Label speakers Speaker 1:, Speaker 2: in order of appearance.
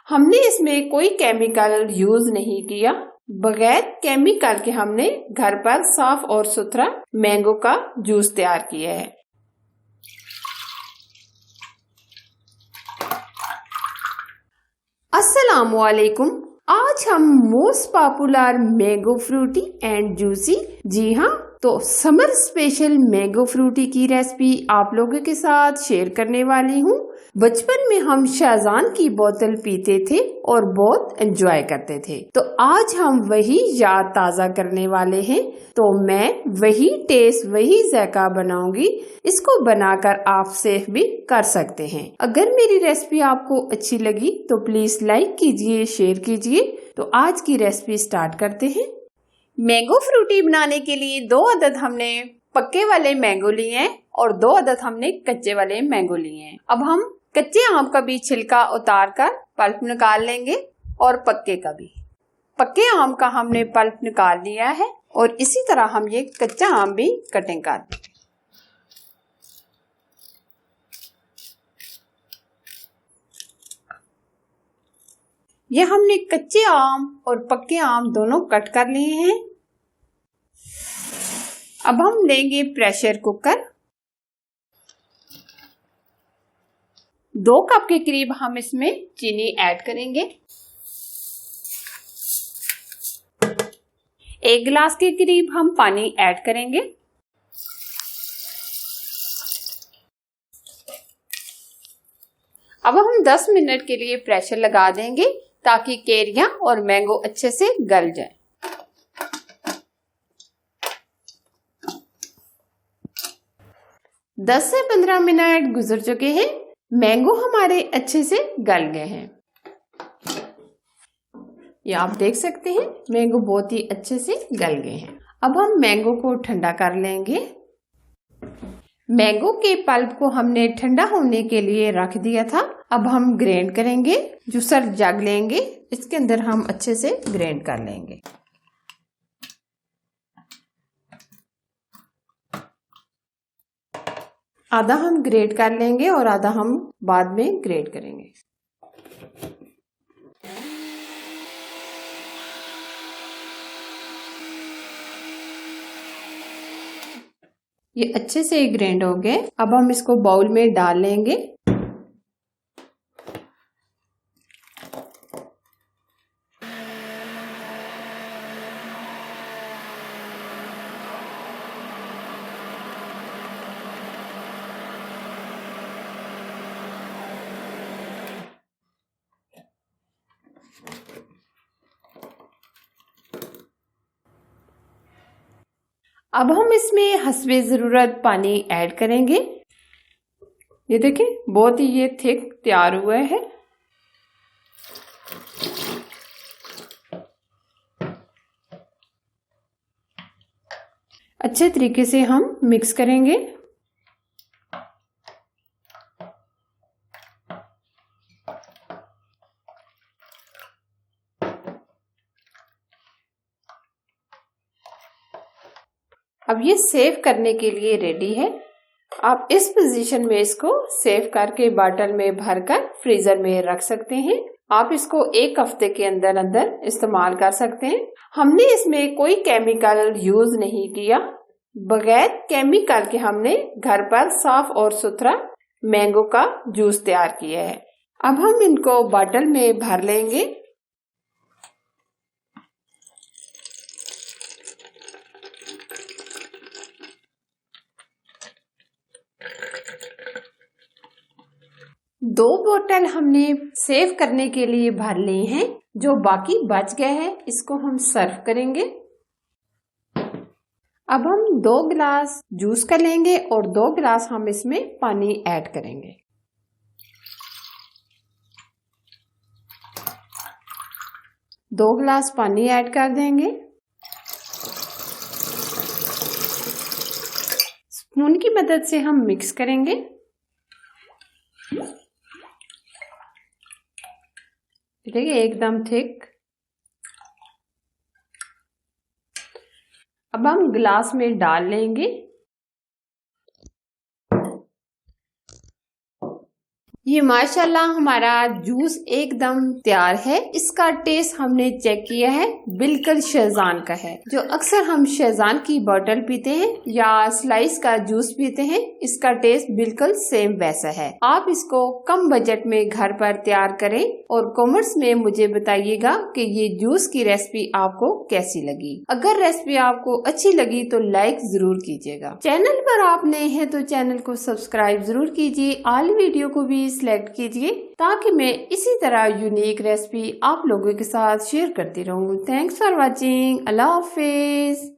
Speaker 1: हमने इसमें कोई केमिकल यूज नहीं किया, बगैर केमिकल के हमने घर पर साफ और सुथरा मैंगो का जूस तैयार किया है। अस्सलामुअलैकुम। आज हम most popular mango Frooti and juicy, जी हाँ, तो समर स्पेशल मैंगो फ्रूटी की रेसिपी आप लोगों के साथ शेयर करने वाली हूँ। बचपन में हम शाहजान की बोतल पीते थे और बहुत एंजॉय करते थे, तो आज हम वही याद ताज़ा करने वाले हैं। तो मैं वही टेस्ट, वही जायका बनाऊंगी। इसको बनाकर आप सेव भी कर सकते हैं। अगर मेरी रेसिपी आपको अच्छी लगी तो प्लीज लाइक कीजिए, शेयर कीजिए। तो आज की रेसिपी स्टार्ट करते हैं। मैंगो फ्रूटी बनाने के लिए 2 अदद हमने पक्के वाले मैंगो लिए हैं और 2 अदद हमने कच्चे वाले मैंगो लिए हैं। अब हम कच्चे आम का भी छिलका उतार कर पल्प निकाल लेंगे और पक्के का भी। पक्के आम का हमने पल्प निकाल लिया है और इसी तरह हम ये कच्चा आम भी कटिंग कर देंगे। ये हमने कच्चे आम और पक्के आम दोनों कट कर लिए हैं। अब हम लेंगे प्रेशर कुकर। 2 कप के करीब हम इसमें चीनी ऐड करेंगे। 1 गिलास के करीब हम पानी ऐड करेंगे। अब हम 10 मिनट के लिए प्रेशर लगा देंगे ताकि कैरियां और मैंगो अच्छे से गल जाएं। दस से 15 मिनट गुजर चुके हैं। मैंगो हमारे अच्छे से गल गए हैं। ये आप देख सकते हैं, मैंगो बहुत ही अच्छे से गल गए हैं। अब हम मैंगो को ठंडा कर लेंगे। मैंगो के पल्प को हमने ठंडा होने के लिए रख दिया था। अब हम ग्राइंड करेंगे। जूसर जग लेंगे, इसके अंदर हम अच्छे से ग्राइंड कर लेंगे। आधा हम ग्रेट कर लेंगे और आधा हम बाद में ग्रेट करेंगे। ये अच्छे से ग्राइंड हो गए। अब हम इसको बाउल में डाल लेंगे। अब हम इसमें हस्बे ज़रूरत पानी ऐड करेंगे। ये देखें, बहुत ही ये थिक तैयार हुआ है। अच्छे तरीके से हम मिक्स करेंगे। अब ये सेव करने के लिए रेडी है। आप इस पोजीशन में इसको सेव करके बॉटल में भरकर फ्रीजर में रख सकते हैं। आप इसको 1 हफ्ते के अंदर अंदर इस्तेमाल कर सकते हैं। हमने इसमें कोई केमिकल यूज नहीं किया, बगैर केमिकल के हमने घर पर साफ और सुथरा मैंगो का जूस तैयार किया है। अब हम इनको बॉटल में भर लेंगे। दो बोतल हमने सेव करने के लिए भर ली हैं। जो बाकी बच गया है इसको हम सर्व करेंगे। अब हम 2 गिलास जूस का लेंगे और 2 गिलास हम इसमें पानी ऐड करेंगे। दो गिलास पानी ऐड कर देंगे। स्पून की मदद से हम मिक्स करेंगे। देखिए, एकदम थिक। अब हम गिलास में डाल लेंगे। ये माशाल्लाह हमारा जूस एकदम तैयार है। इसका टेस्ट हमने चेक किया है, बिल्कुल शेज़वान का है। जो अक्सर हम शेज़वान की बोतल पीते हैं या स्लाइस का जूस पीते हैं, इसका टेस्ट बिल्कुल सेम वैसा है। आप इसको कम बजट में घर पर तैयार करें और कमेंट्स में मुझे बताइएगा कि ये जूस की रेसिपी आपको कैसी लगी। अगर रेसिपी आपको अच्छी लगी तो लाइक जरूर कीजिएगा। चैनल पर आप नए हैं तो चैनल को सब्सक्राइब जरूर कीजिए। ऑल वीडियो को भी सिलेक्ट कीजिए ताकि मैं इसी तरह यूनिक रेसिपी आप लोगों के साथ शेयर करती रहूं। Thanks for watching. Allah Hafiz.